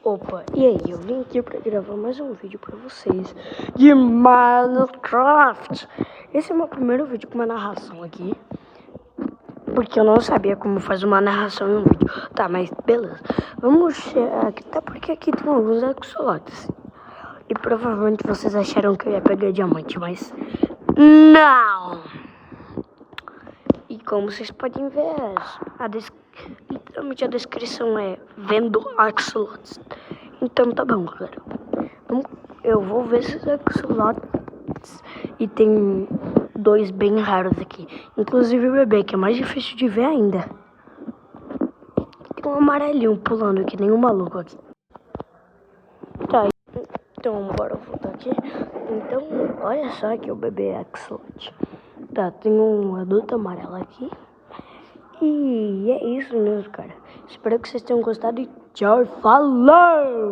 Opa, e aí, eu vim aqui pra gravar mais um vídeo pra vocês de Minecraft. Esse é o meu primeiro vídeo com uma narração aqui, porque eu não sabia como faz uma narração em um vídeo. Tá, mas beleza. Vamos chegar aqui, tá, porque aqui tem alguns axolotes. E provavelmente vocês acharam que eu ia pegar diamante, mas não! E como vocês podem ver, literalmente a descrição é vendo axolotes. Então tá bom, galera. Eu vou ver esses axolotes. E tem dois bem raros aqui. Inclusive o bebê, que é mais difícil de ver ainda. Tem um amarelinho pulando que nem um maluco aqui. Tá, então bora voltar aqui. Então, olha só que o bebê é axolote. Tá, tem um adulto amarelo aqui. E é isso mesmo, cara. Espero que vocês tenham gostado e tchau, falou!